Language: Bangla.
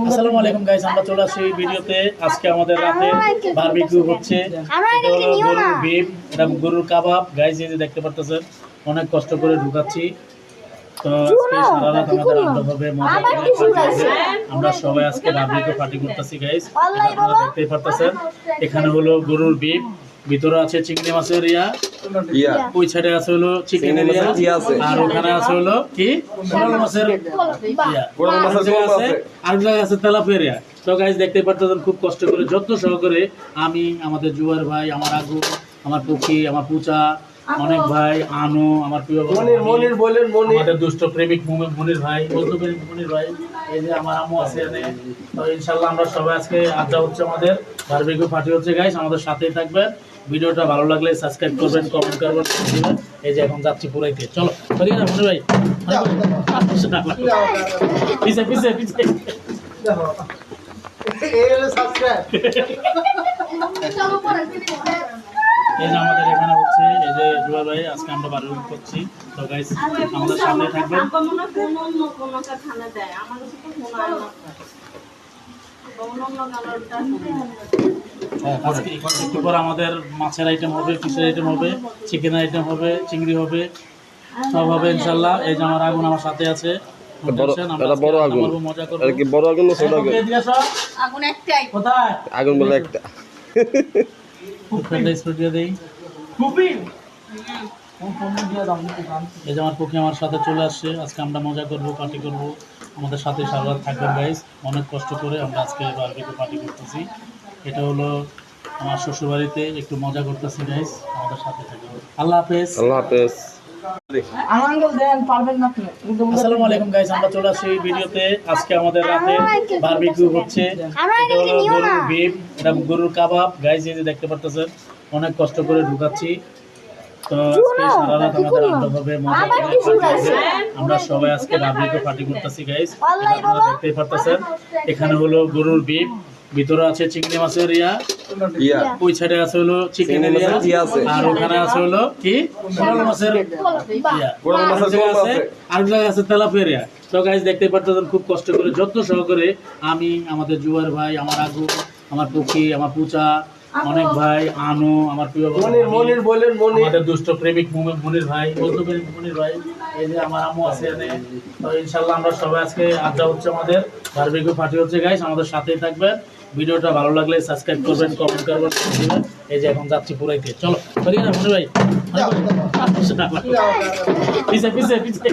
আসসালামু আলাইকুম গাইস, আমরা চলে আসি ভিডিওতে। আজকে আমাদের রাতে বারবিকিউ হচ্ছে। এটা হলো গরুর বিফ, এটা গরুর কাবাব গাইস, এই যে দেখতে পারতেছেন অনেক কষ্ট করে ঢুকাচ্ছি। তো আজকে সারা রাত আমাদের আড্ডা হবে, মজা হবে। আমরা সবাই আজকে বারবিকিউ পার্টি করতেছি গাইস, আপনারা দেখতেই পারতেছেন। এখানে হলো গরুর বিফ, ভিতরে আছে চিংড়ি মাছের ওই সাইডে আছে হলো চিকেন আর ওখানে আছে হলো কি কোরাল মাছের আর জায়গায় আছে তেলাপিয়া। তো গাইস দেখতেই পারতেছেন খুব কষ্ট করে যত্ন সহকারে আমি, আমাদের জুয়ার ভাই, আমার আগু, আমার পুকি, আমার পুচা, অনেক ভাই, আনু, আমার প্রিয় আমাদের দুষ্ট প্রেমিক মনির ভাই, মনির ভাই, এই যে আমার আম্মু আছে এখানে। তো ইনশাল্লাহ আমরা সবাই আজকে আড্ডা হচ্ছে, আমাদের বারবিকিউ পার্টি হচ্ছে গাইস, আমাদের সাথেই থাকবেন। ভিডিওটা ভালো লাগলে সাবস্ক্রাইব করবেন, কমেন্ট করবেন। এই যে এখন যাচ্ছি পুরাইতে, চলো ঠিক আছে মনির ভাই, পিছে পিছে পিছে এই যে আমাদের এখানে হচ্ছে, এই যে জুয়া ভাই আজকে আমরা বারবিকিউ করছি। তো গাইস আমাদের সামনে থাকবেন। আজকে একটু পর আমাদের মাছের আইটেম হবে, ফিশের আইটেম হবে, চিকেন আইটেম হবে, চিংড়ি হবে, সব হবে ইনশাল্লাহ। এই যে আমার আগুন আমার সাথে আছে। আগুন বলে একটা এই যে আমার পক্ষে আমার সাথে চলে আসছে। আজকে আমরা মজা করবো, পার্টি করবো, আমাদের সাথে সারা রাত থাকবেন গাইস। অনেক কষ্ট করে আমরা আজকে বারবিকিউ পার্টি করতেছি। এটা হলো আমার শ্বশুর বাড়িতে, একটু মজা করতেছি গাইস, আমাদের সাথে থাকবেন। আল্লাহ হাফেজ। আল্লাহ হাফেজ। আসসালামু আলাইকুম গাইস, আমরা চলে আসি ভিডিওতে। আজকে আমাদের রাতে বারবিকিউ হচ্ছে। এটা হলো গরুর বিফ, এটা গরুর কাবাব গাইস, এই যে দেখতে পারতেছেন অনেক কষ্ট করে ঢুকাচ্ছি। তো আজকে সারা রাত আমাদের আড্ডা হবে, মজা হবে। আমরা সবাই আজকে বারবিকিউ পার্টি করতেছি গাইস, আপনারা দেখতেই পারতেছেন। এখানে হলো গরুর বিফ, ভিতরে আছে চিংড়ি মাছের ওই সাইডে আছে হলো চিকেন আর ওখানে আছে হলো কি কোরাল মাছের আর জায়গায় আছে তেলাপিয়া। তো গাইস দেখতেই পারতেছেন খুব কষ্ট করে যত্ন সহকারে আমি, আমাদের জুয়ার ভাই, আমার আগু, আমার পুকি, আমার পুচা, অনেক ভাই, আনু, আমার প্রিয় আমাদের দুষ্ট প্রেমিক মনির ভাই, মনির ভাই, এই যে আমার আম্মু আছে এখানে। তো ইনশাল্লাহ আমরা সবাই আজকে আড্ডা হচ্ছে, আমাদের বারবিকিউ পার্টি হচ্ছে গাইস, আমাদের সাথেই থাকবেন। ভিডিওটা ভালো লাগলে সাবস্ক্রাইব করবেন, কমেন্ট করবেন। এই যে এখন যাচ্ছি পুরাইতে, চলো ঠিক আছে মনির ভাই, পিছে পিছে পিছে